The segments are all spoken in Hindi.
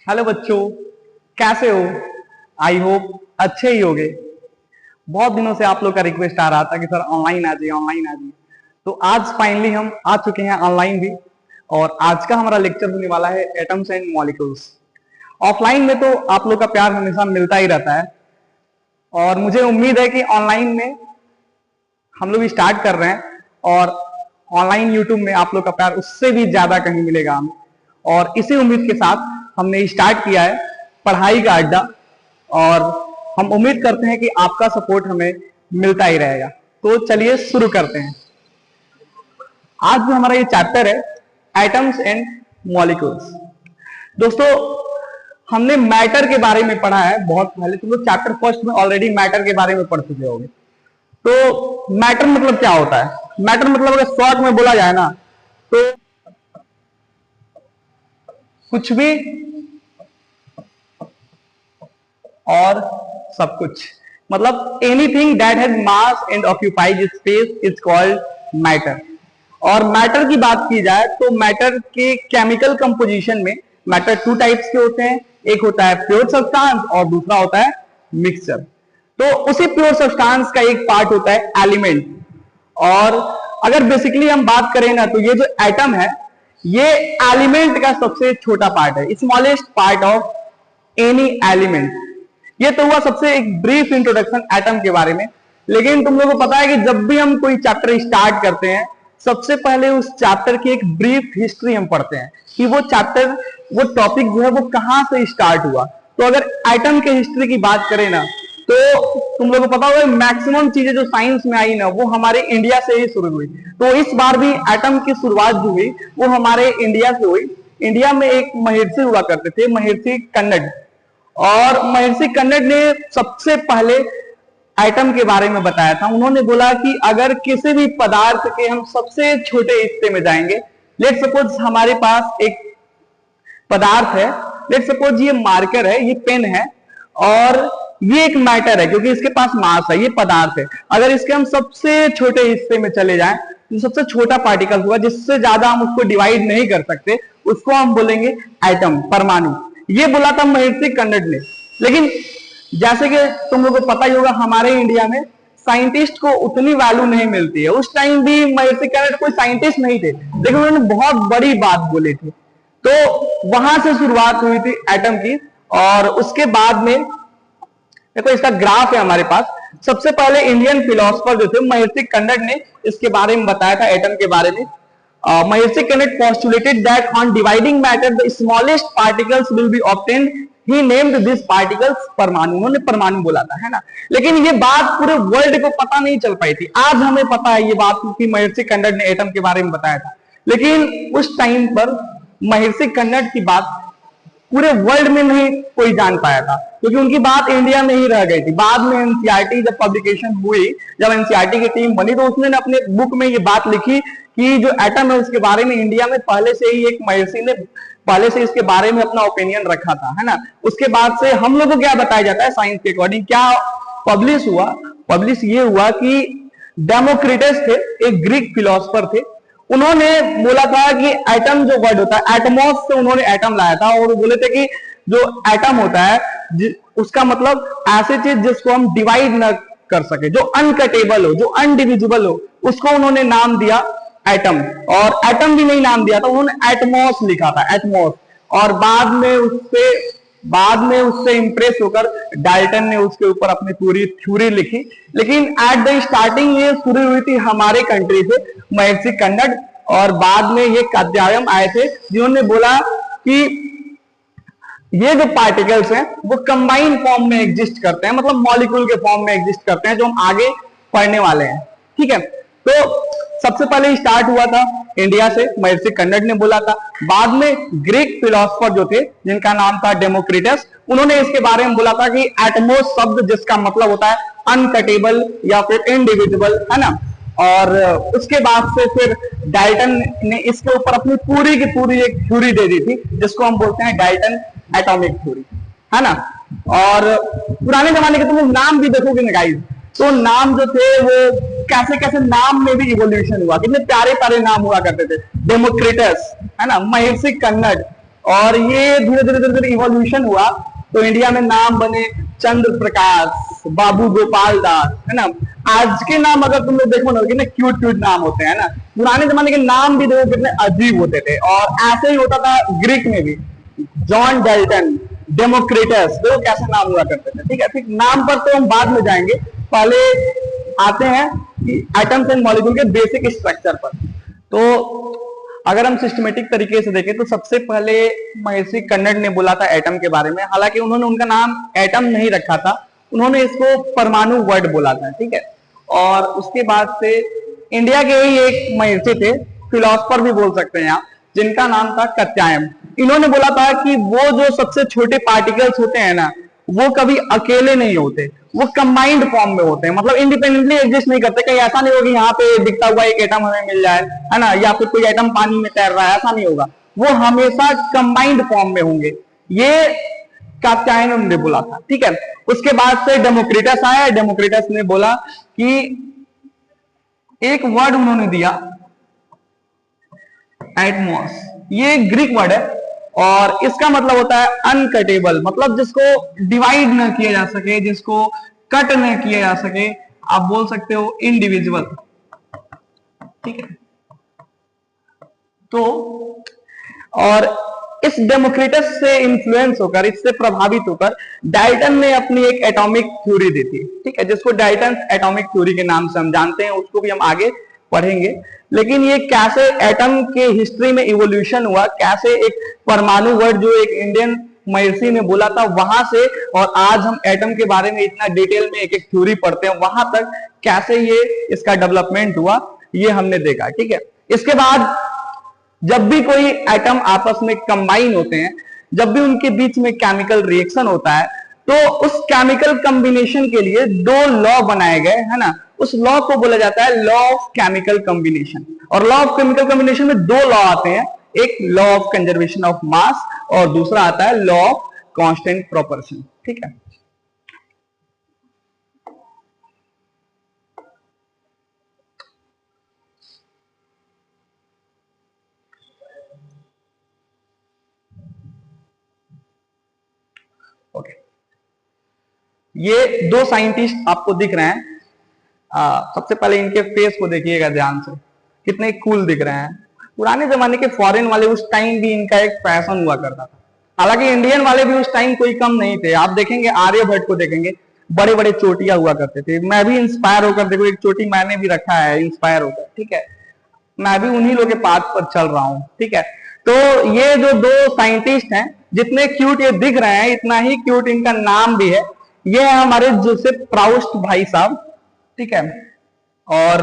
हेलो बच्चों, कैसे हो? आई होप अच्छे ही होगे। बहुत दिनों से आप लोग का रिक्वेस्ट आ रहा था कि सर ऑनलाइन आ जाइए, ऑनलाइन आ जाइए। तो आज फाइनली हम आ चुके हैं ऑनलाइन भी। और आज का हमारा लेक्चर होने वाला है एटम्स एंड मॉलिक्यूल्स। ऑफलाइन में तो आप लोग का प्यार हमेशा मिलता ही रहता है, और मुझे उम्मीद है कि ऑनलाइन में हम लोग स्टार्ट कर रहे हैं, और ऑनलाइन यूट्यूब में आप लोग का प्यार उससे भी ज्यादा कहीं मिलेगा हमें। और इसी उम्मीद के साथ हमने स्टार्ट किया है पढ़ाई का अड्डा, और हम उम्मीद करते हैं कि आपका सपोर्ट हमें मिलता ही रहेगा। तो चलिए शुरू करते हैं। आज जो हमारा ये चैप्टर है एटम्स एंड मॉलिक्यूल्स। दोस्तों, हमने मैटर के बारे में पढ़ा है बहुत पहले। तुम लोग चैप्टर फर्स्ट में ऑलरेडी मैटर के बारे में पढ़ चुके होंगे। तो मैटर मतलब क्या होता है? मैटर मतलब अगर शॉर्ट में बोला जाए ना, तो कुछ भी और सब कुछ, मतलब anything that has mass and occupies space is called matter. और मैटर की बात की जाए तो मैटर के केमिकल कंपोजिशन में मैटर टू टाइप्स के होते हैं। एक होता है प्योर सब्सटेंस और दूसरा होता है मिक्सचर। तो उसी प्योर सब्सटेंस का एक पार्ट होता है एलिमेंट। और अगर बेसिकली हम बात करें ना, तो ये जो एटम है ये एलिमेंट का सबसे छोटा पार्ट है, smallest part of any element. ये तो हुआ सबसे एक ब्रीफ इंट्रोडक्शन एटम के बारे में। लेकिन तुम लोगों को पता है कि जब भी हम कोई चैप्टर स्टार्ट करते हैं, सबसे पहले उस चैप्टर की एक ब्रीफ हिस्ट्री हम पढ़ते हैं कि वो चैप्टर, वो टॉपिक जो है वो कहां से स्टार्ट हुआ। तो अगर एटम के हिस्ट्री की बात करें ना, तो तुम लोगों को पता होगा मैक्सिमम चीजें जो साइंस में आई ना, वो हमारे इंडिया से ही शुरू हुई। तो इस बार भी एटम की शुरुआत जो हुई वो हमारे इंडिया से हुई। इंडिया में एक महर्षि हुआ करते थे, महर्षि कन्नड़। और महर्षि कन्नड़ ने सबसे पहले एटम के बारे में बताया था। उन्होंने बोला कि अगर किसी भी पदार्थ के हम सबसे छोटे हिस्से में जाएंगे, लेट सपोज हमारे पास एक पदार्थ है, लेट सपोज ये मार्कर है, ये पेन है, और ये एक मैटर है क्योंकि इसके पास मास है, ये पदार्थ है। अगर इसके हम सबसे छोटे हिस्से में चले जाएं, जो सबसे छोटा पार्टिकल होगा जिससे ज्यादा हम उसको डिवाइड नहीं कर सकते, उसको हम बोलेंगे एटम, परमाणु। ये बोला था महर्षि कन्नड़ ने। लेकिन जैसे कि तुम लोगों को पता ही होगा, हमारे इंडिया में साइंटिस्ट को उतनी वैल्यू नहीं मिलती है। उस टाइम भी महर्षि कन्नड़ कोई साइंटिस्ट नहीं थे, लेकिन उन्होंने बहुत बड़ी बात बोली थी। तो वहां से शुरुआत हुई थी एटम की। और उसके बाद में देखो, इसका ग्राफ है हमारे पास। सबसे पहले इंडियन फिलोसफर जो थे महर्षि कन्नड़ ने इसके बारे में बताया था, एटम के बारे में। महर्षि Kannada postulated that on dividing matter the smallest particles will be obtained. He named these particles परमाणु। उन्होंने परमाणु बोला था, है ना। लेकिन ये बात पूरे वर्ल्ड को पता नहीं चल पाई थी। आज हमें पता है ये बात कि महर्षि कन्नड़ ने एटम के बारे में बताया था। लेकिन उस टाइम पर महर्षि कन्नड़ की बात पूरे वर्ल्ड में नहीं कोई जान पाया था, क्योंकि उनकी बात इंडिया में ही रह गई थी। बाद में एनसीईआरटी जब पब्लिकेशन हुई, जब एनसीईआरटी की टीम बनी, तो उसने अपने बुक में ये बात लिखी कि जो एटम है उसके बारे में इंडिया में पहले से ही एक महर्षि ने पहले से इसके बारे में अपना ओपिनियन रखा था, है ना। उसके बाद से हम लोग को क्या बताया जाता है साइंस के अकॉर्डिंग, क्या पब्लिश हुआ? पब्लिश ये हुआ कि डेमोक्रिटस थे, एक ग्रीक फिलोसफर थे। उन्होंने बोला था कि एटम जो वर्ड होता है, एटमॉस से उन्होंने एटम लाया था। और बोले थे कि जो एटम होता है उसका मतलब ऐसी चीज जिसको हम डिवाइड न कर सके, जो अनकटेबल हो, जो अनडिविजिबल हो, उसको उन्होंने नाम दिया एटम। और एटम भी नहीं नाम दिया था, उन्होंने एटमॉस लिखा था, एटमॉस। और बाद में उससे इंप्रेस होकर डाल्टन ने उसके ऊपर अपनी पूरी थ्योरी लिखी। लेकिन एट द स्टार्टिंग ये शुरू हुई थी हमारे कंट्री से, महर्षि कन्नड़। और बाद में ये कात्यायन आए थे, जिन्होंने बोला कि ये जो पार्टिकल्स हैं वो कंबाइन फॉर्म में एग्जिस्ट करते हैं, मतलब मॉलिक्यूल के फॉर्म में एग्जिस्ट करते हैं, जो हम आगे पढ़ने वाले हैं। ठीक है, तो सबसे पहले स्टार्ट हुआ था इंडिया से, महर्षि कन्नड़ ने बोला था। बाद में ग्रीक फिलोसफर जो थे, जिनका नाम था डेमोक्रिटस, उन्होंने इसके बारे में बोला था कि एटमोस शब्द जिसका मतलब होता है अनकटेबल या फिर इनडिविजिबल, है ना। और उसके बाद से फिर डाल्टन ने इसके ऊपर अपनी पूरी की पूरी एक थ्योरी दे दी थी, जिसको हम बोलते हैं डाल्टन एटॉमिक थ्योरी, है ना। और पुराने जमाने के तुम लोग नाम भी देखोगे ना गाइस, तो नाम जो थे वो कैसे कैसे नाम में भी इवोल्यूशन हुआ, कितने प्यारे प्यारे नाम हुआ करते थे। डेमोक्रिटस, है ना, महर्षि कन्नड़, और ये धीरे धीरे धीरे धीरे इवोल्यूशन हुआ, तो इंडिया में नाम बने चंद्र प्रकाश, बाबू गोपाल दास, है ना। आज के नाम अगर तुम लोग देखो ना, कितने क्यूट क्यूट नाम होते हैं ना। पुराने जमाने के नाम भी देखो कितने अजीब होते थे। और ऐसे ही होता था ग्रीक में भी, जॉन डेल्टन, डेमोक्रेटस, देखो कैसे नाम हुआ करते थे। ठीक है, फिर नाम पर तो हम बाद में जाएंगे, पहले आते हैं एटम्स एंड मॉलिक्यूल के बेसिक स्ट्रक्चर पर। तो अगर हम सिस्टमेटिक तरीके से देखें तो सबसे पहले महर्षि कन्नड़ ने बोला था एटम के बारे में। हालांकि उन्होंने उनका नाम एटम नहीं रखा था, उन्होंने इसको परमाणु वर्ड बोला था। ठीक है, और उसके बाद से इंडिया के ही एक महर्षि थे, फिलोसफर भी बोल सकते हैं आप, जिनका नाम था कात्यायन। इन्होंने बोला था कि वो जो सबसे छोटे पार्टिकल्स होते हैं ना, वो कभी अकेले नहीं होते, वो कंबाइंड फॉर्म में होते हैं, मतलब इंडिपेंडेंटली एग्जिस्ट नहीं करते। कहीं ऐसा नहीं होगा यहाँ पे दिखता हुआ एक एटम हमें मिल जाए, है ना, या फिर कोई एटम पानी में तैर रहा है, ऐसा नहीं होगा। वो हमेशा कंबाइंड फॉर्म में होंगे, ये कात्यायन ने बोला था। ठीक है, उसके बाद से डेमोक्रिटस आया। डेमोक्रिटस ने बोला कि एक वर्ड उन्होंने दिया एटमॉस, ये ग्रीक वर्ड है और इसका मतलब होता है अनकटेबल, मतलब जिसको डिवाइड न किया जा सके, जिसको कट न किया जा सके, आप बोल सकते हो इंडिविजुअल। ठीक है, तो और इस डेमोक्रिटस से इंफ्लुएंस होकर, इससे प्रभावित होकर डाल्टन ने अपनी एक एटॉमिक थ्योरी दी थी। ठीक है, जिसको डाल्टन एटॉमिक थ्योरी के नाम से हम जानते हैं, उसको भी हम आगे पढ़ेंगे। लेकिन ये कैसे एटम के हिस्ट्री में इवोल्यूशन हुआ, कैसे एक परमाणु वर्ड जो एक इंडियन महर्षि ने बोला था वहां से, और आज हम एटम के बारे में इतना डिटेल में एक एक थ्योरी पढ़ते हैं, वहां तक कैसे ये इसका डेवलपमेंट हुआ, ये हमने देखा। ठीक है, इसके बाद जब भी कोई एटम आपस में कंबाइन होते हैं, जब भी उनके बीच में केमिकल रिएक्शन होता है, तो उस केमिकल कॉम्बिनेशन के लिए दो लॉ बनाए गए, है ना। उस लॉ को बोला जाता है लॉ ऑफ केमिकल कॉम्बिनेशन। और लॉ ऑफ केमिकल कॉम्बिनेशन में दो लॉ आते हैं, एक law of conservation of mass और दूसरा आता है लॉ ऑफ कांस्टेंट प्रोपोर्शन। ठीक है, ओके। ये दो साइंटिस्ट आपको दिख रहे हैं। सबसे पहले इनके फेस को देखिएगा ध्यान से, कितने कूल दिख रहे हैं। पुराने जमाने के फॉरेन वाले, उस टाइम भी इनका एक फैशन हुआ करता था। हालांकि इंडियन वाले भी उस टाइम कोई कम नहीं थे। आप देखेंगे आर्यभट्ट को देखेंगे, बड़े बड़े चोटियां हुआ करते थे। मैं भी इंस्पायर होकर, देखो एक चोटी मैंने भी रखा है इंस्पायर होकर। ठीक है, मैं भी उन्हीं लोग के पाथ पर चल रहा हूं। ठीक है, तो ये जो दो साइंटिस्ट हैं, जितने क्यूट ये दिख रहे हैं, इतना ही क्यूट इनका नाम भी है। ये है हमारे जोसेफ प्राउस्ट भाई साहब। ठीक है, और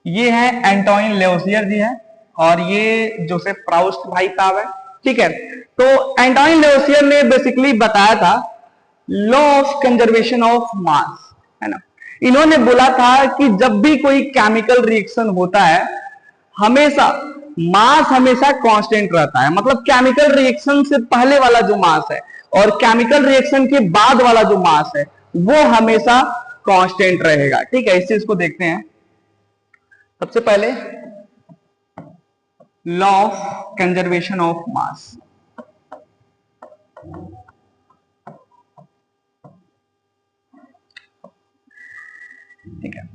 ये है एंटोइन लेवोसियर जी है, और ये जोसेफ प्राउस्ट भाई साहब है। ठीक है, तो एंटोइन लेवोसियर ने बेसिकली बताया था law of conservation of mass, है ना। इन्होंने बोला था कि जब भी कोई केमिकल रिएक्शन होता है, हमेशा मास हमेशा कांस्टेंट रहता है। मतलब केमिकल रिएक्शन से पहले वाला जो मास है और केमिकल रिएक्शन के बाद वाला जो मास है, वो हमेशा कांस्टेंट रहेगा। ठीक है, इस चीज को देखते हैं। सबसे पहले law of conservation of mass. ठीक है,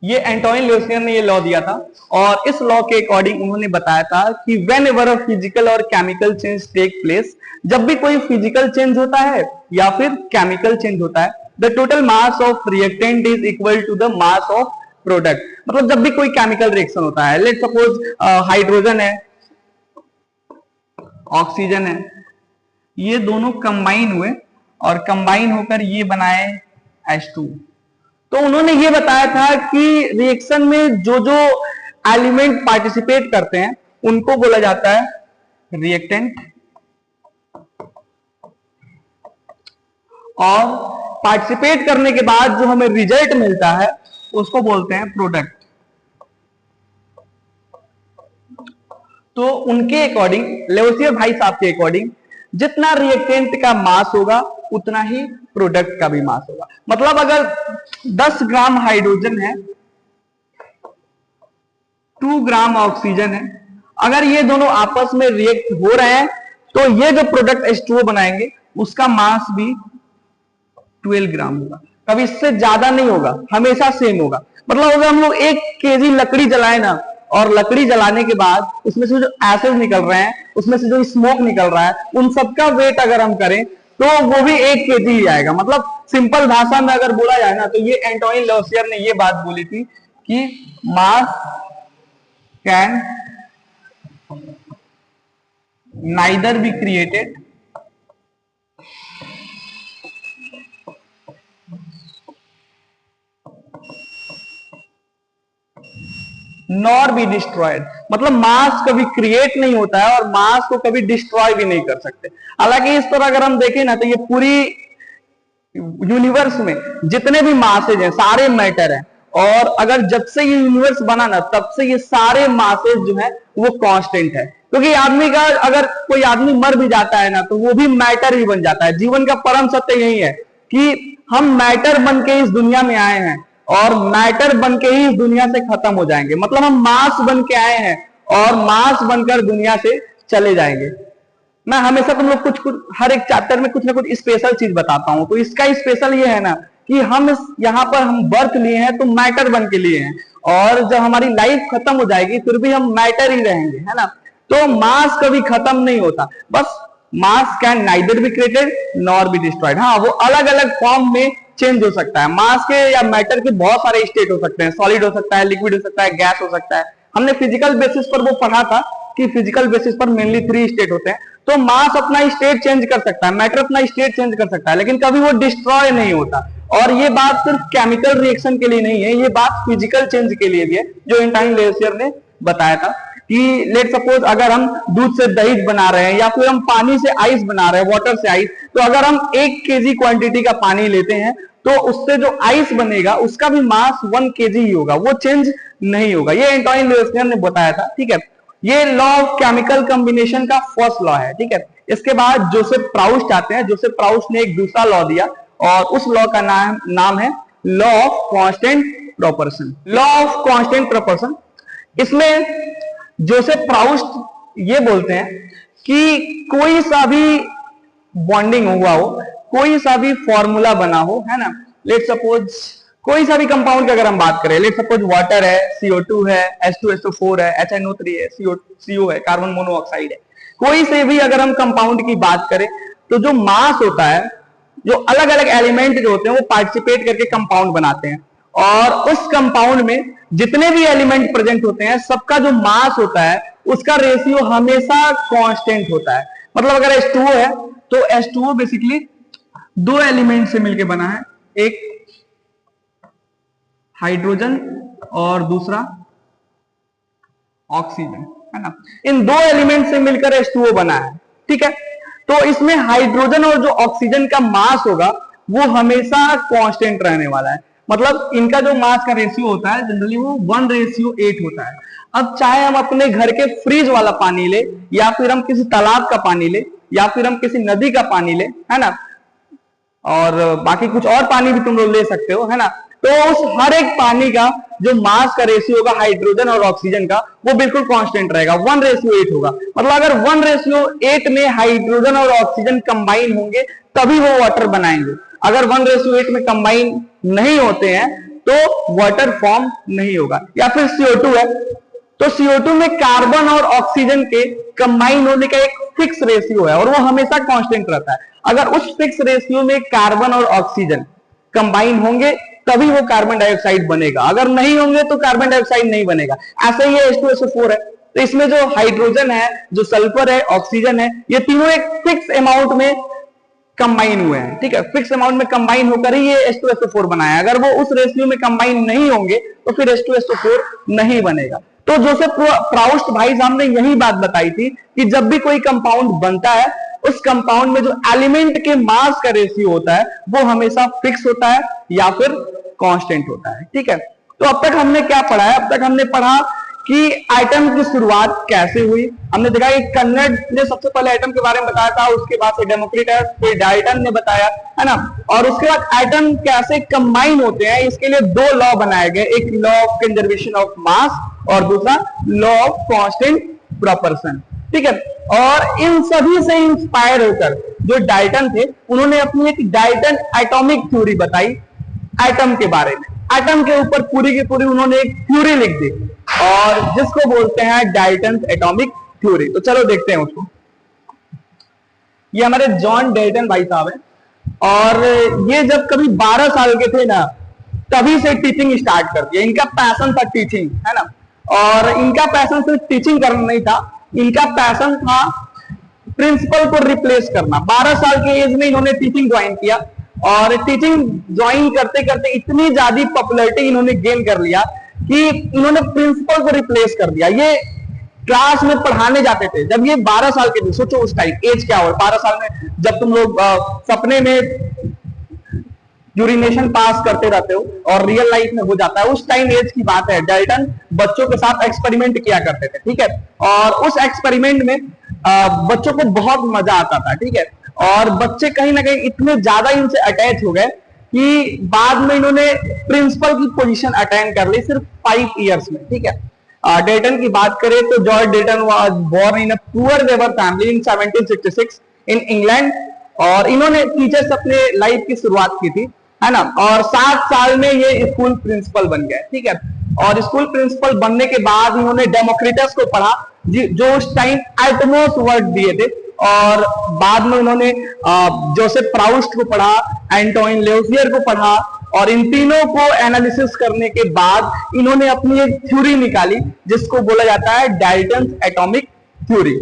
ये एंटोइन लेवोसियर ने ये लॉ दिया था, और इस लॉ के अकॉर्डिंग उन्होंने बताया था कि व्हेन एवर अ फिजिकल और केमिकल चेंज टेक प्लेस, जब भी कोई फिजिकल चेंज होता है या फिर केमिकल चेंज होता है, the total mass of reactant is equal to the mass of product. मतलब जब भी कोई केमिकल रिएक्शन होता है, लेट सपोज हाइड्रोजन है, ऑक्सीजन है, ये दोनों कंबाइन हुए और कंबाइन होकर ये बनाए H2। तो उन्होंने ये बताया था कि रिएक्शन में जो जो एलिमेंट पार्टिसिपेट करते हैं उनको बोला जाता है रिएक्टेंट, और पार्टिसिपेट करने के बाद जो हमें रिजल्ट मिलता है उसको बोलते हैं प्रोडक्ट। तो उनके अकॉर्डिंग, लेवोसियर भाई साहब के अकॉर्डिंग, जितना रिएक्टेंट का मास होगा उतना ही प्रोडक्ट का भी मास होगा। मतलब अगर 10 ग्राम हाइड्रोजन है, 2 ग्राम ऑक्सीजन है, अगर ये दोनों आपस में रिएक्ट हो रहे हैं तो ये जो प्रोडक्ट H2O बनाएंगे उसका मास भी 12 ग्राम होगा, कभी इससे ज्यादा नहीं होगा, हमेशा सेम होगा। मतलब अगर हम लोग 1 केजी लकड़ी जलाए ना, और लकड़ी जलाने के बाद उसमें से जो एसेज निकल रहे हैं, उसमें से जो स्मोक निकल रहा है, उन सबका वेट अगर हम करें तो वो भी 1 केजी ही आएगा। मतलब सिंपल भाषा में अगर बोला जाए ना तो ये एंटोनी लवसियर ने ये बात बोली थी कि मास can neither be created nor be destroyed. मतलब मास कभी क्रिएट नहीं होता है और मास को कभी डिस्ट्रॉय भी नहीं कर सकते। हालांकि इस तरह अगर हम देखें ना तो ये पूरी यूनिवर्स में जितने भी मासेज हैं सारे मैटर हैं, और अगर जब से ये यूनिवर्स बना ना तब से ये सारे मासेज जो है वो कांस्टेंट है। क्योंकि आदमी का अगर कोई आदमी मर भी जाता है ना तो वो भी मैटर ही बन जाता है। जीवन का परम सत्य यही है कि हम मैटर बन के इस दुनिया में आए हैं और मैटर बन के ही इस दुनिया से खत्म हो जाएंगे। मतलब हम मास बन के आए हैं और मास बनकर दुनिया से चले जाएंगे। मैं हमेशा तुम लोग कुछ हर एक चैप्टर में कुछ ना कुछ स्पेशल चीज बताता हूं, तो इसका स्पेशल ये है ना कि हम यहाँ पर हम बर्थ लिए हैं तो मैटर बन के लिए हैं, और जब हमारी लाइफ खत्म हो जाएगी फिर भी हम मैटर ही रहेंगे, है ना। तो मास कभी खत्म नहीं होता, बस मास can neither be created nor be destroyed. हाँ, वो अलग अलग फॉर्म में चेंज हो सकता है। मास के या मैटर के बहुत सारे स्टेट हो सकते हैं, सॉलिड हो सकता है, लिक्विड हो सकता है, गैस हो सकता है। हमने फिजिकल बेसिस पर वो पढ़ा था कि फिजिकल बेसिस पर मेनली 3 स्टेट होते हैं। तो मास अपना स्टेट चेंज कर सकता है, मैटर अपना स्टेट चेंज कर सकता है, लेकिन कभी वो डिस्ट्रॉय नहीं होता। और ये बात सिर्फ केमिकल रिएक्शन के लिए नहीं है, ये बात फिजिकल चेंज के लिए भी है, जो एंटोनी लवसियर ने बताया था कि लेट सपोज अगर हम दूध से दही बना रहे हैं या फिर हम पानी से आइस बना रहे हैं, वाटर से आइस, तो अगर हम 1 केजी क्वांटिटी का पानी लेते हैं तो उससे जो आइस बनेगा उसका भी मास 1 केजी ही होगा, वो चेंज नहीं होगा। ये एंटोनी लवसियर ने बताया था, ठीक है। ये लॉ ऑफ केमिकल कॉम्बिनेशन का फर्स्ट लॉ है, ठीक है। इसके बाद जोसेफ प्राउस्ट आते हैं। जोसेफ प्राउस्ट ने एक दूसरा लॉ दिया और उस लॉ का नाम है law of constant proportion. Law of constant proportion, इसमें जोसेफ प्राउस्ट ये बोलते हैं कि कोई सा भी बॉन्डिंग हुआ हो, कोई सा भी फॉर्मूला बना हो, है ना। लेट सपोज कोई सा भी कंपाउंड की अगर हम बात करें, लेट सपोज वाटर है, CO2 है, H2SO4 है, HNO3 है, CO है, कार्बन मोनोऑक्साइड है, कोई से भी अगर हम कंपाउंड की बात करें तो जो मास होता है, जो अलग अलग एलिमेंट जो होते हैं वो पार्टिसिपेट करके कंपाउंड बनाते हैं, और उस कंपाउंड में जितने भी एलिमेंट प्रेजेंट होते हैं सबका जो मास होता है उसका रेशियो हमेशा कांस्टेंट होता है। मतलब अगर H2O है तो H2O बेसिकली 2 एलिमेंट से मिलकर बना है, एक हाइड्रोजन और दूसरा ऑक्सीजन, है ना। इन 2 एलिमेंट से मिलकर H2O बना है, ठीक है। तो इसमें हाइड्रोजन और जो ऑक्सीजन का मास होगा वो हमेशा कांस्टेंट रहने वाला है। मतलब इनका जो मास का रेशियो होता है जनरली वो 1:8 होता है। अब चाहे हम अपने घर के फ्रिज वाला पानी ले, या फिर हम किसी तालाब का पानी ले, या फिर हम किसी नदी का पानी ले, है ना, और बाकी कुछ और पानी भी तुम लोग ले सकते हो, है ना। तो उस हर एक पानी का जो मास का रेशियो होगा हाइड्रोजन और ऑक्सीजन का वो बिल्कुल कांस्टेंट रहेगा, 1:8 होगा। मतलब अगर 1:8 में हाइड्रोजन और ऑक्सीजन कंबाइन होंगे तभी वो वाटर बनाएंगे। अगर 1:8 में कंबाइन नहीं होते हैं तो वाटर फॉर्म नहीं होगा। या फिर CO2 है तो CO2 में कार्बन और ऑक्सीजन के कंबाइन होने का एक फिक्स रेशियो है और वो हमेशा कांस्टेंट रहता है। अगर उस फिक्स रेशियो में कार्बन और ऑक्सीजन कंबाइन होंगे तभी वो कार्बन डाइऑक्साइड बनेगा, अगर नहीं होंगे तो कार्बन डाइऑक्साइड नहीं बनेगा। ऐसे ही H2SO4 है, तो इसमें जो हाइड्रोजन है, जो सल्फर है, ऑक्सीजन है, ये तीनों एक फिक्स अमाउंट में कंबाइन हुए हैं, ठीक है। फिक्स अमाउंट में कंबाइन होकर ही ये H2SO4 बनाया। अगर वो उस रेशियो में कंबाइन नहीं होंगे तो फिर H2SO4 नहीं बनेगा। तो जोसेफ प्राउस्ट भाई साहब ने यही बात बताई थी कि जब भी कोई कंपाउंड बनता है उस कंपाउंड में जो एलिमेंट के मास का रेशियो होता है वो हमेशा फिक्स होता है या फिर कांस्टेंट होता है, ठीक है। तो अब तक हमने क्या पढ़ा है? अब तक हमने पढ़ा कि एटम की शुरुआत कैसे हुई। हमने देखा कि कन्नड़ ने सबसे पहले एटम के बारे में बताया था, उसके बाद से डेमोक्रिटस, फिर डाल्टन ने बताया, है ना। और उसके बाद एटम कैसे कंबाइन होते हैं, इसके लिए दो लॉ बनाए गए, एक law of conservation of mass और दूसरा लॉ ऑफ कांस्टेंट प्रोपोर्शन, ठीक है। और इन सभी से इंस्पायर होकर जो डाल्टन थे, उन्होंने अपनी एक डाल्टन एटॉमिक थ्योरी बताई एटम के बारे में। एटम के ऊपर पूरी की पूरी उन्होंने एक थ्योरी लिख दी और जिसको बोलते हैं डाल्टन एटॉमिक थ्योरी। तो चलो देखते हैं उसको। ये हमारे जॉन डाल्टन भाई साहब हैं और ये जब कभी 12 साल के थे ना, तभी से टीचिंग स्टार्ट कर दिया। इनका पैशन था टीचिंग, है ना। और इनका पैशन सिर्फ टीचिंग करना नहीं था, इनका पैशन था प्रिंसिपल को रिप्लेस करना। 12 साल के एज में इन्होंने टीचिंग ज्वाइन किया और टीचिंग ज्वाइन करते करते इतनी ज्यादा पॉपुलैरिटी इन्होंने गेन कर लिया कि इन्होंने प्रिंसिपल को रिप्लेस कर दिया। ये क्लास में पढ़ाने जाते थे जब ये 12 साल के थे। सोचो उस टाइम एज क्या हो, 12 साल में जब तुम लोग सपने में यूरिनेशन पास करते रहते हो और रियल लाइफ में हो जाता है, उस टाइम एज की बात है। डाल्टन बच्चों के साथ एक्सपेरिमेंट किया करते थे, ठीक है। और उस एक्सपेरिमेंट में बच्चों को बहुत मजा आता था, ठीक है। और बच्चे कहीं ना कहीं इतने ज्यादा इनसे अटैच हो गए कि बाद में इन्होंने प्रिंसिपल की पोजीशन अटेंड कर ली सिर्फ 5 इयर्स में, ठीक है। डाल्टन की बात करें तो George Dalton was born in a poor weaver family in 1766 in England और इन्होंने टीचर्स अपने लाइफ की शुरुआत की थी, है ना। और 7 साल में ये स्कूल प्रिंसिपल बन गए, ठीक है। और स्कूल प्रिंसिपल बनने के बाद इन्होंने डेमोक्रिटस को पढ़ा जो उस टाइम एटमोस वर्ड दिए थे। और बाद में उन्होंने जोसेफ प्राउस्ट को पढ़ा, एंटोइन लेवसियर को पढ़ा और इन तीनों को एनालिसिस करने के बाद इन्होंने अपनी एक थ्योरी निकाली जिसको बोला जाता है डाल्टन एटॉमिक थ्योरी।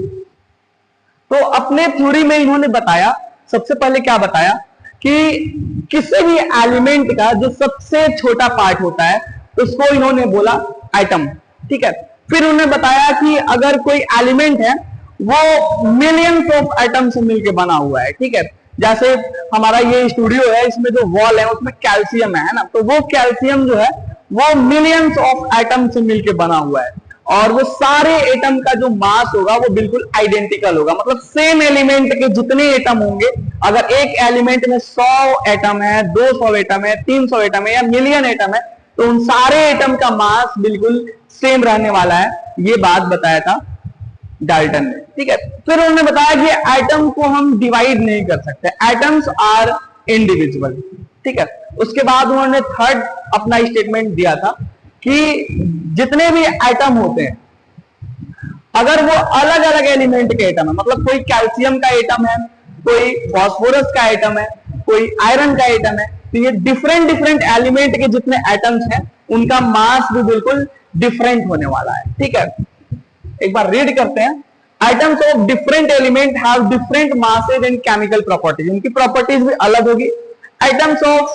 तो अपने थ्योरी में इन्होंने बताया, सबसे पहले क्या बताया कि किसी भी एलिमेंट का जो सबसे छोटा पार्ट होता है उसको इन्होंने बोला एटम, ठीक है। फिर उन्होंने बताया कि अगर कोई एलिमेंट है वो मिलियंस ऑफ एटम से मिलकर बना हुआ है, ठीक है। जैसे हमारा ये स्टूडियो है, इसमें जो वॉल है उसमें कैल्शियम है ना, तो वो कैल्शियम जो है वो मिलियंस ऑफ एटम से मिलकर बना हुआ है और वो सारे एटम का जो मास होगा वो बिल्कुल आइडेंटिकल होगा। मतलब सेम एलिमेंट के जितने एटम होंगे, अगर एक एलिमेंट में 100 एटम है, 200 एटम है, 300 एटम है या मिलियन एटम है, तो उन सारे एटम का मास बिल्कुल सेम रहने वाला है। ये बात बताया था डाल्टन ने, ठीक है। फिर उन्होंने बताया कि एटम को हम डिवाइड नहीं कर सकते, एटम्स आर इंडिविजुअल, ठीक है। उसके बाद उन्होंने थर्ड अपना स्टेटमेंट दिया था कि जितने भी एटम होते हैं अगर वो अलग अलग एलिमेंट के एटम है, मतलब कोई कैल्शियम का एटम है, कोई फास्फोरस का एटम है, कोई आयरन का एटम है, तो ये डिफरेंट डिफरेंट एलिमेंट के जितने एटम्स हैं उनका मास भी बिल्कुल डिफरेंट होने वाला है, ठीक है। एक बार रीड करते हैं। Items of different element have different masses and chemical properties, उनकी प्रॉपर्टीज भी अलग होगी। Items of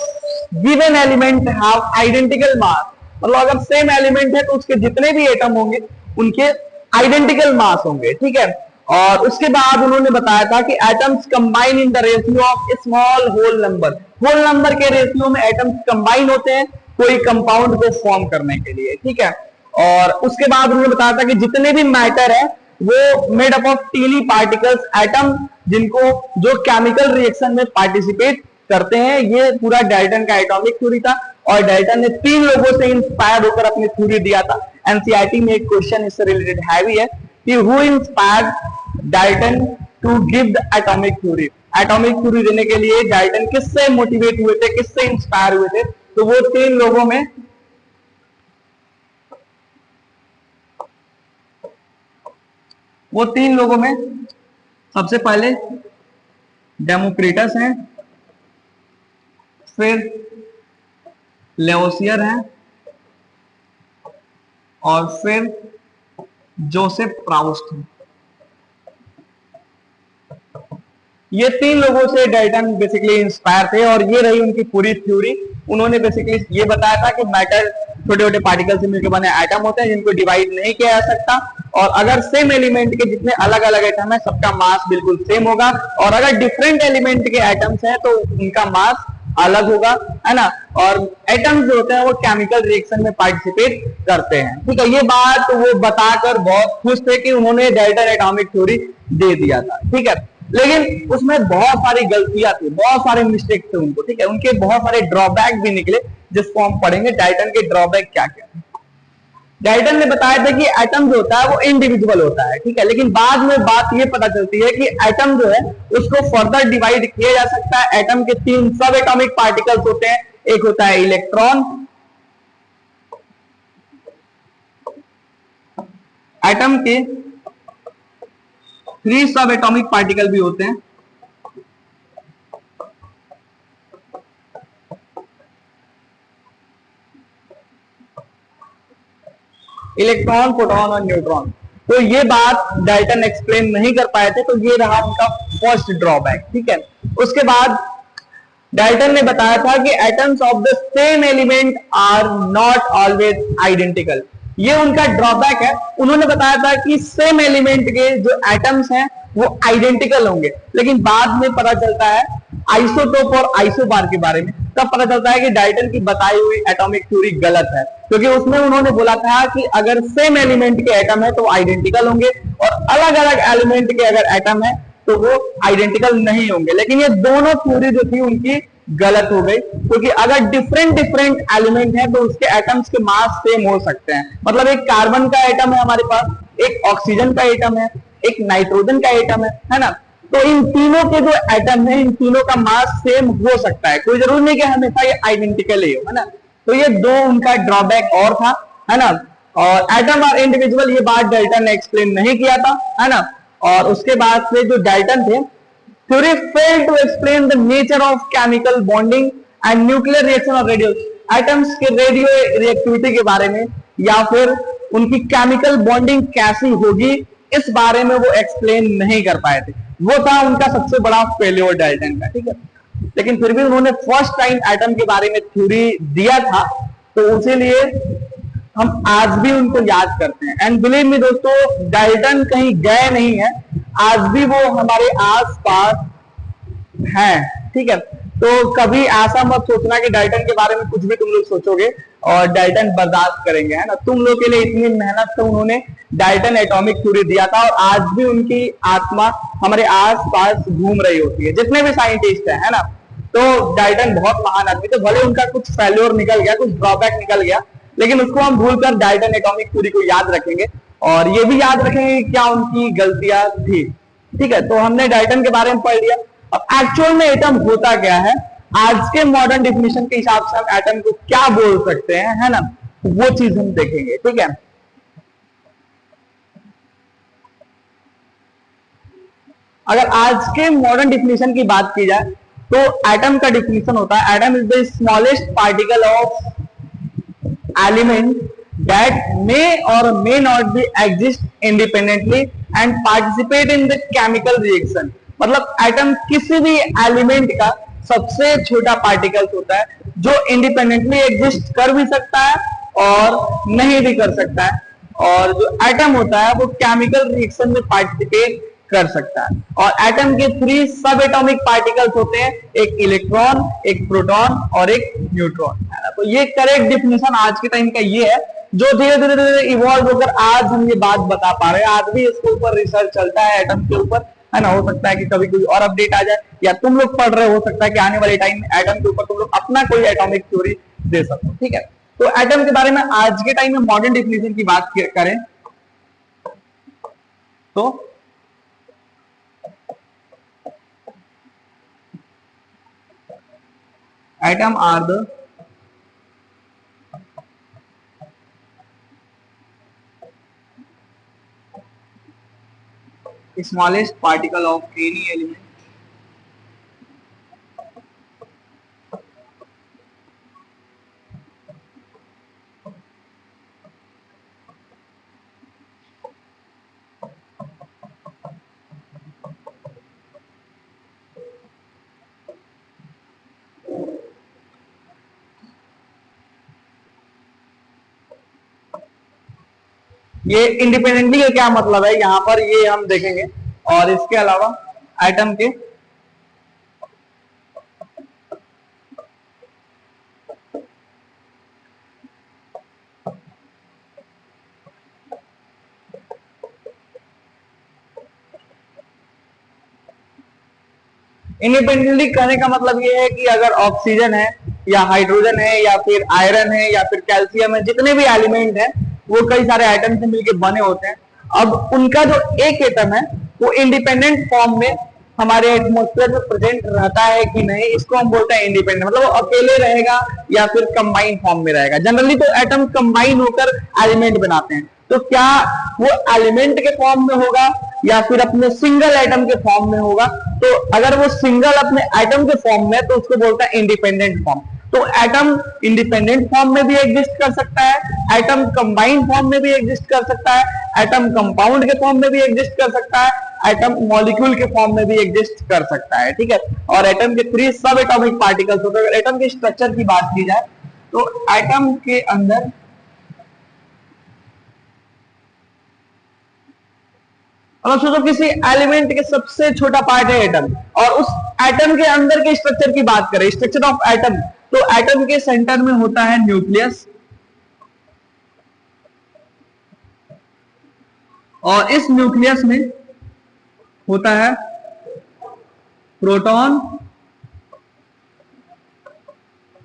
given element have identical mass, मतलब अगर सेम एलिमेंट है तो उसके जितने भी एटम होंगे उनके आइडेंटिकल मास होंगे, ठीक है। और उसके बाद उन्होंने बताया था कि atoms combine in the ratio of small whole number, whole number के रेशियो में एटम्स कंबाइन होते हैं कोई कंपाउंड को फॉर्म करने के लिए, ठीक है। और उसके बाद उन्होंने बताया था कि जितने भी मैटर है वो made up of tiny particles, atom जिनको जो केमिकल रिएक्शन में पार्टिसिपेट करते हैं। ये पूरा डाल्टन का एटॉमिक थ्योरी था और डाल्टन ने 3 लोगों से इंस्पायर होकर अपनी थ्योरी दिया था। एनसीईआरटी में एक क्वेश्चन इससे रिलेटेड हैवी है कि who inspired Dalton to give the atomic theory. Atomic theory देने के लिए डाल्टन किससे मोटिवेट हुए थे, किससे इंस्पायर हुए थे? तो वो 3 लोगों में सबसे पहले डेमोक्रिटस हैं, फिर लेवोसियर हैं और फिर जोसेफ प्राउस्ट हैं। ये 3 लोगों से डाल्टन बेसिकली इंस्पायर थे और ये रही उनकी पूरी थ्योरी। उन्होंने बेसिकली ये बताया था कि मैटर छोटे छोटे पार्टिकल से मिलकर बने एटम होते हैं जिनको डिवाइड नहीं किया जा सकता और अगर सेम एलिमेंट के जितने अलग अलग एटम है सबका मास बिल्कुल सेम होगा और अगर डिफरेंट एलिमेंट के एटम्स हैं तो उनका मास अलग होगा, है ना। और एटम्स जो होते हैं वो केमिकल रिएक्शन में पार्टिसिपेट करते हैं, ठीक है। ये बात वो बताकर बहुत खुश थे कि उन्होंने डाल्टन एटॉमिक थ्योरी दे दिया था, ठीक है। लेकिन उसमें बहुत सारी गलतियां थी, बहुत सारे मिस्टेक थे उनको, ठीक है। उनके बहुत सारे ड्रॉबैक भी निकले, जिसको हम पढ़ेंगे डाल्टन के ड्रॉबैक क्या क्या है। डाल्टन ने बताया था कि एटम जो होता है वो इंडिविजुअल होता है, ठीक है। लेकिन बाद में बात ये पता चलती है कि एटम जो है उसको फर्दर डिवाइड किया जा सकता है। एटम के 3 सब एटॉमिक पार्टिकल्स होते हैं। एक होता है इलेक्ट्रॉन, एटम के 3 सब एटॉमिक पार्टिकल भी होते हैं। इलेक्ट्रॉन, प्रोटॉन और न्यूट्रॉन। तो ये बात डाल्टन एक्सप्लेन नहीं कर पाए थे, तो ये रहा उनका फर्स्ट ड्रॉबैक, ठीक है। उसके बाद डाल्टन ने बताया था कि atoms of the same element are not always identical. ये उनका ड्रॉबैक है। उन्होंने बताया था कि सेम एलिमेंट के जो एटम्स हैं वो आइडेंटिकल होंगे, लेकिन बाद में पता चलता है आइसोटोप और आइसोबार के बारे में, तब पता चलता है कि डाल्टन की बताई हुई एटॉमिक थ्योरी गलत है। क्योंकि उसमें उन्होंने बोला था कि अगर सेम एलिमेंट के एटम है तो आइडेंटिकल होंगे, और अलग अलग एलिमेंट के अगर एटम है तो वो आइडेंटिकल नहीं होंगे। लेकिन ये दोनों थ्योरी जो थी उनकी गलत हो गई, क्योंकि अगर डिफरेंट डिफरेंट एलिमेंट है तो उसके एटम्स के मास सेम हो सकते हैं। मतलब एक कार्बन का एटम है हमारे पास, एक ऑक्सीजन का एटम है, एक नाइट्रोजन का एटम है ना। तो इन तीनों के जो एटम है इन तीनों का मास सेम हो सकता है, कोई जरूरी नहीं कि हमेशा ये आइडेंटिकल ही हो, है ना। तो ये दो उनका ड्रॉबैक और था, है ना। और एटम और इंडिविजुअल ये बात डाल्टन ने एक्सप्लेन नहीं किया था, है ना। और उसके बाद से जो डाल्टन थे, theory failed to explain the nature of chemical bonding and nuclear reaction of radio atoms के रेडियो रिएक्टिविटी के बारे में, या फिर उनकी केमिकल बॉन्डिंग कैसी होगी इस बारे में वो एक्सप्लेन नहीं कर पाए थे। वो था उनका सबसे बड़ा फेल्योर डाल्टन का, ठीक है। लेकिन फिर भी उन्होंने फर्स्ट टाइम एटम के बारे में थ्योरी दिया था, तो उसी लिए हम आज भी उनको याद करते हैं। एंड बिलीव मी दोस्तों, डाल्टन कहीं गए नहीं है, आज भी वो हमारे आसपास हैं, ठीक है। तो कभी ऐसा मत सोचना कि डाल्टन के बारे में कुछ भी तुम लोग सोचोगे और डाल्टन बर्दाश्त करेंगे, है ना। तुम लोग के लिए इतनी मेहनत से उन्होंने डाल्टन एटॉमिक थ्योरी दिया था, और आज भी उनकी आत्मा हमारे आसपास घूम रही होती है, जितने भी साइंटिस्ट है ना। तो डाल्टन बहुत महान आदमी थे, भले उनका कुछ फेल्योर निकल गया, कुछ ड्रॉबैक निकल गया, लेकिन उसको हम भूलकर डाल्टन एटॉमिक थ्योरी को याद रखेंगे, और ये भी याद रखेंगे क्या उनकी गलतियां थी, ठीक है। तो हमने डाल्टन के बारे में पढ़ लिया। अब एक्चुअल में एटम होता क्या है, आज के मॉडर्न डिफिनेशन के हिसाब से हम एटम को क्या बोल सकते हैं, है ना, वो चीज हम देखेंगे, ठीक है। अगर आज के मॉडर्न डिफिनेशन की बात की जाए तो एटम का डिफिनेशन होता है, atom is the smallest particle of element that may or may not be exist independently and participate in the chemical reaction। मतलब एटम किसी भी एलिमेंट का सबसे छोटा पार्टिकल होता है जो इंडिपेंडेंटली एग्जिस्ट कर भी सकता है और नहीं भी कर सकता है, और जो एटम होता है वो केमिकल रिएक्शन में पार्टिसिपेट कर सकता है। और एटम के 3 सब एटॉमिक पार्टिकल्स होते हैं, एक इलेक्ट्रॉन, एक प्रोटॉन और एक न्यूट्रॉन। तो ये करेक्ट डिफिनेशन आज के टाइम का ये है, जो धीरे धीरे इवॉल्व होकर आज हम ये बात बता पा रहे हैं। आज भी इसके ऊपर रिसर्च चलता है एटम के ऊपर, है ना। हो सकता है कि कभी कोई और अपडेट आ जाए, या तुम लोग पढ़ रहे हो सकता है कि आने वाले टाइम में एटम के ऊपर तुम लोग अपना कोई एटॉमिक थ्योरी दे सको, ठीक है। तो एटम के बारे में आज के टाइम में मॉडर्न डिफिनेशन की बात करें तो atom are the smallest particle of any element ये इंडिपेंडेंटली का क्या मतलब है यहां पर ये हम देखेंगे। और इसके अलावा एटम के इंडिपेंडेंटली कहने का मतलब ये है कि अगर ऑक्सीजन है या हाइड्रोजन है या फिर आयरन है या फिर कैल्शियम है, जितने भी एलिमेंट है वो कई सारे आइटम से मिलकर बने होते हैं। अब उनका जो एक एटम है वो इंडिपेंडेंट फॉर्म में हमारे एटमॉस्फेयर में प्रेजेंट रहता है कि नहीं, इसको हम बोलते हैं इंडिपेंडेंट। मतलब वो अकेले रहेगा या फिर कंबाइन फॉर्म में रहेगा। जनरली तो एटम कंबाइन होकर एलिमेंट बनाते हैं, तो क्या वो एलिमेंट के फॉर्म में होगा या फिर अपने सिंगल एटम के फॉर्म में होगा? तो अगर वो सिंगल अपने एटम के फॉर्म में तो उसको बोलते हैं इंडिपेंडेंट फॉर्म। तो एटम इंडिपेंडेंट फॉर्म में भी एग्जिस्ट कर सकता है, एटम कंबाइंड फॉर्म में भी एग्जिस्ट कर सकता है, एटम कंपाउंड के फॉर्म में भी एग्जिस्ट कर सकता है, एटम मॉलिक्यूल के फॉर्म में भी एग्जिस्ट कर सकता है। ठीक है, और एटम के 3 सब एटॉमिक पार्टिकल्स होते हैं। अगर एटम के स्ट्रक्चर की बात की जाए तो एटम के अंदर मतलब सोचो किसी एलिमेंट के सबसे छोटा पार्ट है एटम, और उस एटम के अंदर के स्ट्रक्चर की बात करें, स्ट्रक्चर ऑफ एटम, तो एटम के सेंटर में होता है न्यूक्लियस, और इस न्यूक्लियस में होता है प्रोटॉन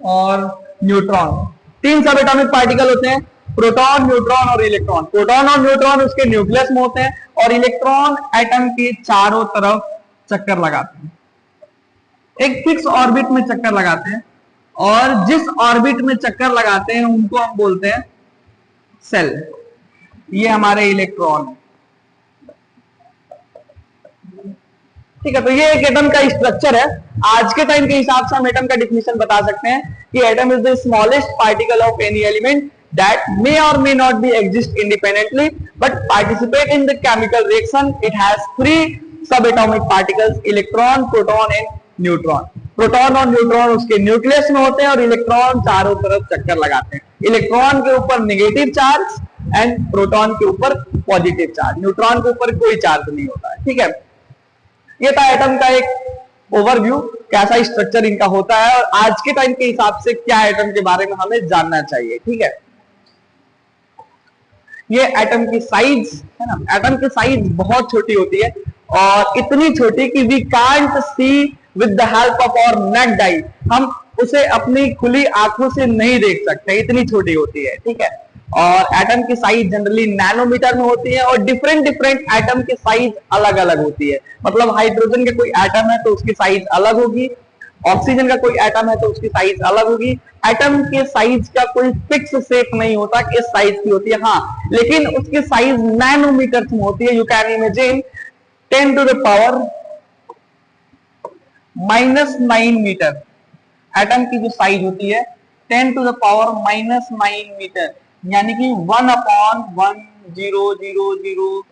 और न्यूट्रॉन। 3 सब एटॉमिक पार्टिकल होते हैं, प्रोटॉन, न्यूट्रॉन और इलेक्ट्रॉन। प्रोटॉन और न्यूट्रॉन उसके न्यूक्लियस में होते हैं और इलेक्ट्रॉन एटम के चारों तरफ चक्कर लगाते हैं, एक फिक्स ऑर्बिट में चक्कर लगाते हैं, और जिस ऑर्बिट में चक्कर लगाते हैं उनको हम बोलते हैं सेल। ये हमारे इलेक्ट्रॉन है। ठीक है, तो ये एक एटम का स्ट्रक्चर है। आज के टाइम के हिसाब से हम एटम का डिफिनेशन बता सकते हैं कि atom is the smallest particle of any element that may or may not be exist independently but participate in the chemical reaction. It has 3 subatomic particles, electron, proton and neutron. Proton और न्यूट्रॉन उसके न्यूक्लियस में होते हैं और इलेक्ट्रॉन चारों तरफ चक्कर लगाते हैं। इलेक्ट्रॉन के ऊपर नेगेटिव चार्ज एंड प्रोटॉन के ऊपर पॉजिटिव चार्ज, न्यूट्रॉन के ऊपर कोई चार्ज नहीं होता है। ठीक है, ये था एटम का एक ओवरव्यू, कैसा स्ट्रक्चर इनका होता है और आज के टाइम के हिसाब से क्या एटम के बारे में हमें जानना चाहिए। ठीक है, ये एटम की साइज है ना, एटम की साइज बहुत छोटी होती है और इतनी छोटी कि we can't see with the help of our naked eye, हम उसे अपनी खुली आंखों से नहीं देख सकते, इतनी छोटी होती है। ठीक है, और एटम की साइज जनरली नैनोमीटर में होती है और डिफरेंट एटम की साइज अलग अलग होती है। मतलब हाइड्रोजन के कोई एटम है तो उसकी साइज अलग होगी, ऑक्सीजन का कोई एटम है तो उसकी साइज अलग होगी। एटम के साइज का कोई फिक्स शेप नहीं होता कि इस साइज की होती है, हाँ, लेकिन उसकी साइज नैनोमीटर में होती है। You can imagine 10 to the power -9 metre atom की जो साइज होती है 10 to the power -9 मीटर, यानी कि 1/1000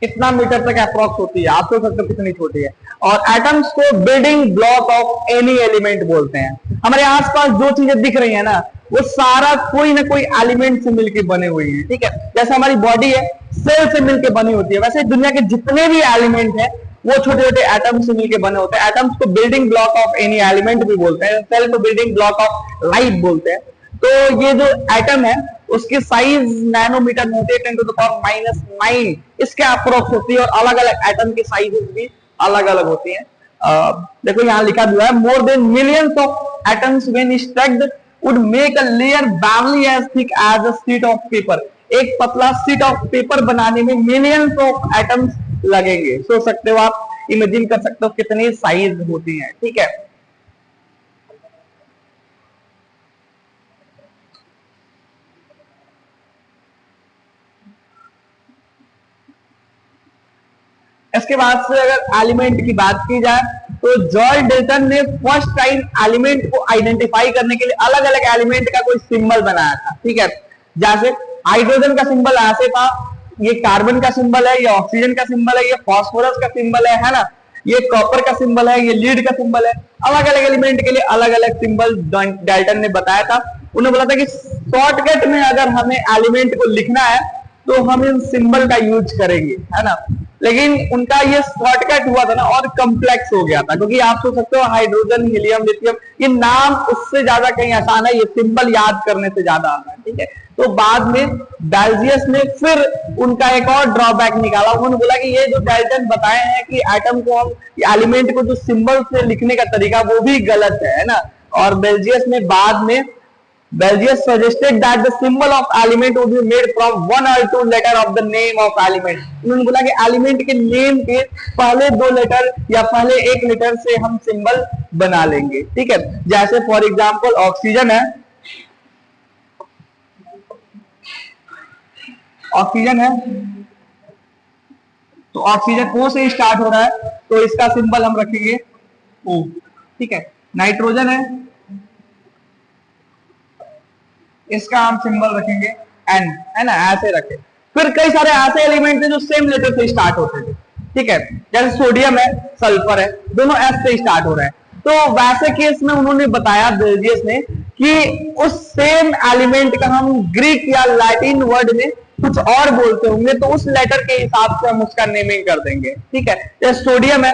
कितना मीटर तक अप्रोक्स होती है। आप सोच सकते हो कितनी छोटी है। और एटम्स को building block of any element बोलते हैं। हमारे आसपास जो चीजें दिख रही है ना वो सारा कोई ना कोई एलिमेंट से मिलकर बने हुई है। ठीक है, जैसे हमारी बॉडी है सेल से मिलकर बनी होती है, वैसे दुनिया के जितने भी एलिमेंट है वो छोटे छोटे एटम्स से मिलकर बने होते हैं। एटम्स को building block of any element भी बोलते हैं, सेल को बिल्डिंग ब्लॉक ऑफ लाइफ बोलते हैं। तो ये जो एटम है उसकी साइज नैनोमीटर में होती है 10 to the power -9 इसके अप्रोक्स होती है, और अलग अलग एटम की साइजेस भी अलग अलग होती हैं। देखो यहाँ लिखा हुआ है more than millions of atoms when stacked would make a layer barely as thick as a sheet of paper। एक पतला शीट ऑफ पेपर बनाने में मिलियंस ऑफ एटम्स लगेंगे। सोच सकते हो आप, इमेजिन कर सकते हो कितनी साइज होती है। ठीक है, इसके बाद से अगर एलिमेंट की बात की जाए तो जॉर्ज डेल्टन ने फर्स्ट टाइम एलिमेंट को आइडेंटिफाई करने के लिए अलग अलग एलिमेंट का कोई सिंबल बनाया था। ठीक है, जैसे हाइड्रोजन का सिंबल ऐसे था, ये कार्बन का सिंबल है, ये ऑक्सीजन का सिंबल है, ये फास्फोरस का सिंबल है ना, ये कॉपर का सिंबल है, ये लीड का सिंबल है। अलग अलग एलिमेंट के लिए अलग अलग सिंबल डेल्टन ने बताया था। उन्होंने बोला था कि शॉर्टकट में अगर हमें एलिमेंट को लिखना है तो हम इन सिंबल का यूज करेंगे, है ना। लेकिन उनका ये शॉर्टकट हुआ था ना और कॉम्प्लेक्स हो गया था, क्योंकि आप सोच सकते हो हाइड्रोजन, हीलियम, लिथियम, ये नाम उससे ज्यादा कहीं आसान है, ये सिंबल याद करने से ज्यादा आसान है, ठीक है। तो बाद में बेल्जियस ने फिर उनका एक और ड्रॉबैक निकाला, उन्होंने बोला कि ये जो डाल्टन बताए हैं कि एटम को हम, एलिमेंट को जो सिंबल से लिखने का तरीका वो भी गलत है ना। और बेल्जियस ने बाद में Belgius suggested that the symbol of element would be made from one or two letter of the name of element. उन्होंने बोला कि एलिमेंट के नेम के पहले 2 लेटर या पहले 1 लेटर से हम सिंबल बना लेंगे, ठीक है। जैसे फॉर एग्जांपल ऑक्सीजन है, ऑक्सीजन है तो ऑक्सीजन O से स्टार्ट हो रहा है तो इसका सिंबल हम रखेंगे O, ठीक है। नाइट्रोजन है, इसका हम सिंबल रखेंगे N, है ना, ऐसे रखे। फिर कई सारे ऐसे एलिमेंट थे जो सेम लेटर से स्टार्ट होते थे, ठीक है। जैसे सोडियम है, सल्फर है, दोनों S से स्टार्ट हो रहे हैं। तो वैसे केस में उन्होंने बताया बेल्जियस ने कि उस सेम एलिमेंट का हम ग्रीक या लैटिन वर्ड में कुछ और बोलते होंगे तो उस लेटर के हिसाब से हम उसका नेमिंग कर देंगे, ठीक है। जैसे सोडियम है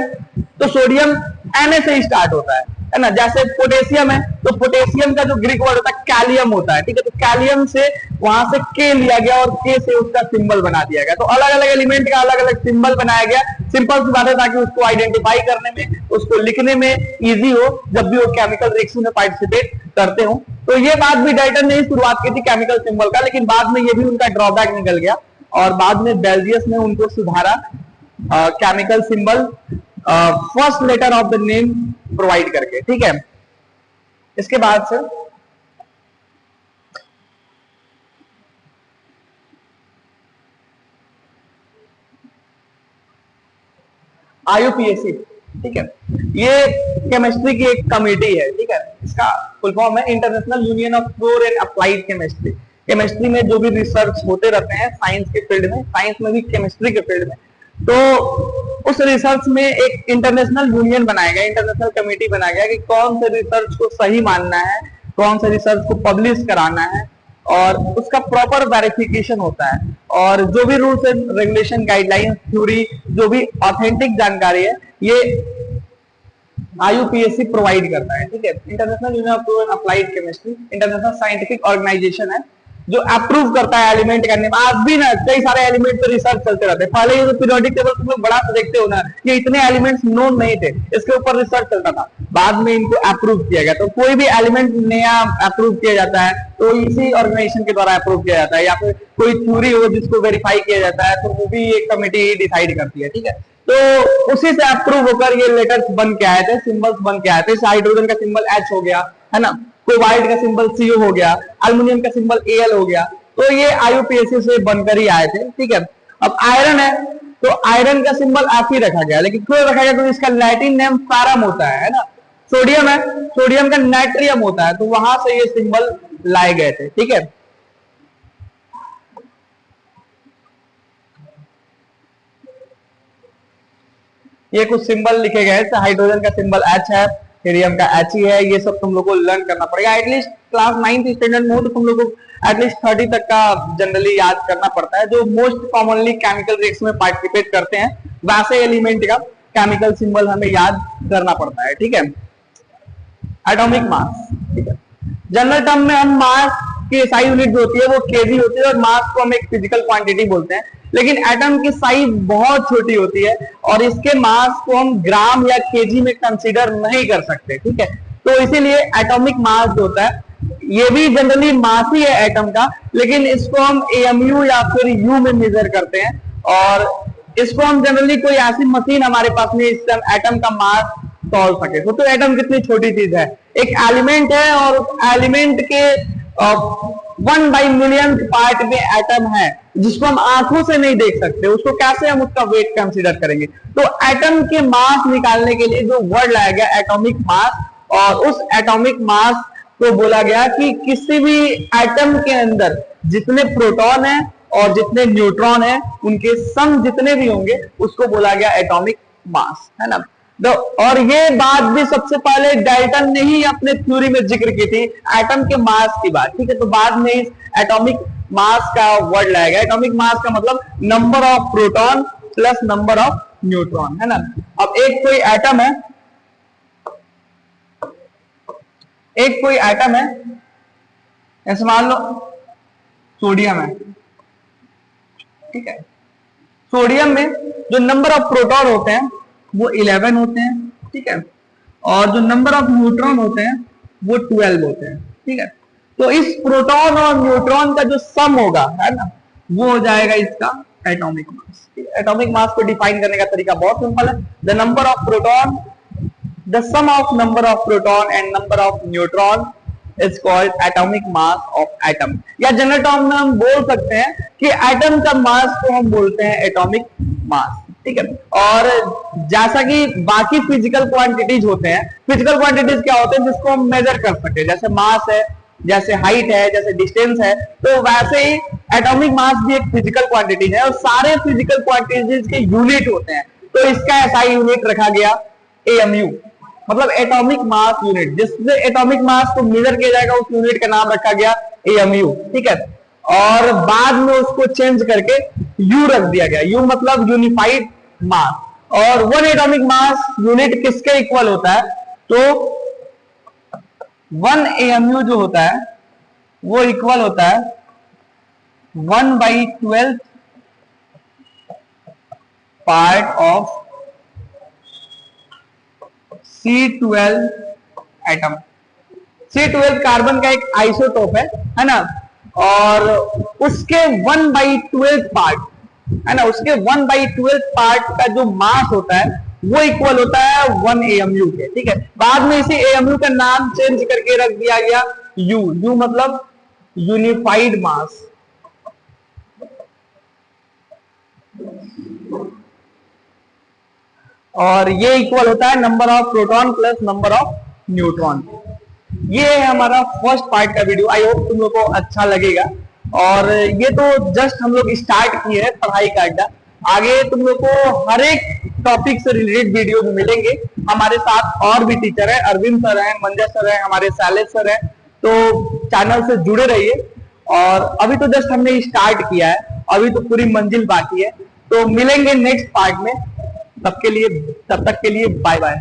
तो सोडियम Na से स्टार्ट होता है ना। जैसे पोटेशियम है तो पोटेशियम का जो ग्रीक वर्ड होता है कैलियम होता है, ठीक है। तो कैलियम से वहां से के लिया गया और के से उसका सिंबल बना दिया गया। तो अलग अलग एलिमेंट का अलग अलग सिंबल बनाया गया, सिंपल सी बात है, ताकि उसको आइडेंटिफाई करने में, उसको लिखने में इजी हो जब भी वो केमिकल रिएक्शन में पार्टिसिपेट करते हो। तो ये बात भी डाल्टन ने ही शुरुआत की थी केमिकल सिंबल का, लेकिन बाद में ये भी उनका ड्रॉबैक निकल गया और बाद में बेल्जियस ने उनको सुधारा chemical symbol first letter of the name provide करके, ठीक है। इसके बाद से IUPAC, ठीक है, ये केमिस्ट्री की एक कमेटी है, ठीक है। इसका फुल फॉर्म है International Union of Pure and Applied chemistry. Chemistry में जो भी रिसर्च होते रहते हैं साइंस के फील्ड में, साइंस में भी केमिस्ट्री के फील्ड में, तो उस रिसर्च में एक इंटरनेशनल यूनियन बनाया गया, इंटरनेशनल कमेटी बनाया गया कि कौन से रिसर्च को सही मानना है, कौन से रिसर्च को पब्लिश कराना है और उसका प्रॉपर वेरिफिकेशन होता है। और जो भी rules and regulation, guidelines, theory, जो भी ऑथेंटिक जानकारी है ये IUPAC प्रोवाइड करता है, ठीक है। International Union of Pure and Applied Chemistry international scientific organisation है जो अप्रूव करता है एलिमेंट करने में। आज भी ना कई सारे एलिमेंट पर रिसर्च चलते रहते हैं। पहले ये जो पीरियोडिक टेबल तुम लोग बड़ा देखते हो ना, ये इतने एलिमेंट्स नोन नहीं थे, इसके ऊपर रिसर्च चलता था, बाद में इनको अप्रूव किया गया। तो कोई भी एलिमेंट नया अप्रूव किया जाता है तो इसी ऑर्गेनाइजेशन के द्वारा अप्रूव किया जाता है, या फिर कोई थ्योरी हो जिसको वेरीफाई किया जाता है तो वो भी एक कमेटी डिसाइड करती है, ठीक है। तो उसी से अप्रूव होकर ये लेटर्स बन के आए थे, सिंबल्स बन के आए थे। हाइड्रोजन का सिंबल H हो गया, है ना, कोबाल्ट का सिंबल CO हो गया, अल्युमिनियम का सिंबल Al हो गया। तो ये IUPAC से बनकर ही आए थे, ठीक है। अब आयरन है तो आयरन का सिंबल F ही रखा गया, लेकिन क्यों रखा गया, तो इसका लैटिन नेम फेरम होता है ना। सोडियम है, सोडियम का नाइट्रियम होता है, तो वहां से ये सिंबल लाए गए थे, ठीक है। ये कुछ सिंबल लिखे गए, हाइड्रोजन का सिंबल H है, हीलियम का H ही है। ये सब तुम लोग को लर्न करना पड़ेगा, एटलीस्ट क्लास 9th स्टैंडर्ड में हो तो तुम लोग को एटलीस्ट 30 तक का जनरली याद करना पड़ता है। जो मोस्ट कॉमनली केमिकल रिएक्शन में पार्टिसिपेट करते हैं वैसे एलिमेंट का केमिकल सिंबल हमें याद करना पड़ता है, ठीक है। एटॉमिक मास, ठीक है। जनरल टर्म में हम मास की SI यूनिट जो होती है वो केजी होती है और मास को हम एक फिजिकल क्वांटिटी बोलते हैं, लेकिन एटम की साइज बहुत छोटी होती है और इसके मास को हम ग्राम या केजी में कंसीडर नहीं कर सकते, ठीक है। तो इसीलिए एटॉमिक मास जो होता है ये भी जनरली मास ही है एटम का, लेकिन इसको हम AMU या फिर U में मेजर करते हैं। और इसको हम जनरली कोई ऐसी मशीन हमारे पास नहीं इस एटम का मास तोल सके। तो एटम कितनी छोटी चीज है, एक एलिमेंट है और एलिमेंट के 1/मिलियन पार्ट में एटम है जिसको हम आंखों से नहीं देख सकते, उसको कैसे हम उसका वेट कंसीडर करेंगे। तो एटम के मास निकालने के लिए जो वर्ड लाया गया एटॉमिक मास, और उस एटॉमिक मास को बोला गया कि किसी भी एटम के अंदर जितने प्रोटॉन है और जितने न्यूट्रॉन है उनके सम जितने भी होंगे उसको बोला गया एटॉमिक मास, है ना। और ये बात भी सबसे पहले डाल्टन ने ही अपने थ्योरी में जिक्र की थी, एटम के मास की बात, ठीक है। तो बाद में इस एटॉमिक मास का वर्ड लाया गया। एटॉमिक मास का मतलब number of proton plus number of neutron, है ना। अब एक कोई एटम है, ऐसे मान लो सोडियम है, ठीक है। सोडियम में जो नंबर ऑफ प्रोटॉन होते हैं वो 11 होते हैं, ठीक है, और जो नंबर ऑफ न्यूट्रॉन होते हैं वो 12 होते हैं, ठीक है। तो इस प्रोटॉन और न्यूट्रॉन का जो सम होगा, है ना, वो हो जाएगा इसका एटॉमिक मास। एटॉमिक मास को डिफाइन करने का तरीका बहुत सिंपल है, the number of proton, the sum of number of proton and number of neutron is called atomic mass of atom. या जनरल टर्म में हम बोल सकते हैं कि एटम का मास को हम बोलते हैं एटॉमिक मास, ठीक है। और जैसा कि बाकी फिजिकल क्वांटिटीज होते हैं, फिजिकल क्वांटिटीज क्या होते हैं जिसको हम मेजर कर सके, जैसे मास है, जैसे हाइट है, जैसे डिस्टेंस है, तो वैसे ही एटॉमिक मास भी एक फिजिकल क्वांटिटी है और सारे फिजिकल क्वांटिटीज के यूनिट होते हैं। तो इसका ऐसा यूनिट रखा गया एएमयू, मतलब एटॉमिक मास यूनिट, जिससे एटॉमिक मास को मेजर किया जाएगा उस यूनिट का नाम रखा गया एएमयू, ठीक है। और बाद में उसको चेंज करके यू रख दिया गया, यू मतलब यूनिफाइड मास। और 1 एटॉमिक मास यूनिट किसके इक्वल होता है, तो 1 एएमयू जो होता है वो इक्वल होता है 1/12 part of C12 atom. C12 carbon का एक आइसोटोप है ना, और उसके 1/12 पार्ट, है ना, उसके 1/12 पार्ट का जो मास होता है वो इक्वल होता है 1 एएमयू के, ठीक है। बाद में इसी एएमयू का नाम चेंज करके रख दिया गया यू, यू मतलब यूनिफाइड मास। और ये इक्वल होता है number of proton plus number of neutron. ये है हमारा फर्स्ट पार्ट का वीडियो, आई होप तुम लोग को अच्छा लगेगा। और ये तो जस्ट हम लोग स्टार्ट किए हैं पढ़ाई का अड्डा, आगे तुम लोग को हर एक टॉपिक से रिलेटेड वीडियो मिलेंगे। हमारे साथ और भी टीचर है, अरविंद सर हैं, मंजा सर हैं, हमारे शैलेश सर हैं, तो चैनल से जुड़े रहिए। और अभी तो जस्ट हमने स्टार्ट किया है, अभी तो पूरी मंजिल बाकी है। तो मिलेंगे नेक्स्ट पार्ट में, तब तक के लिए बाय बाय।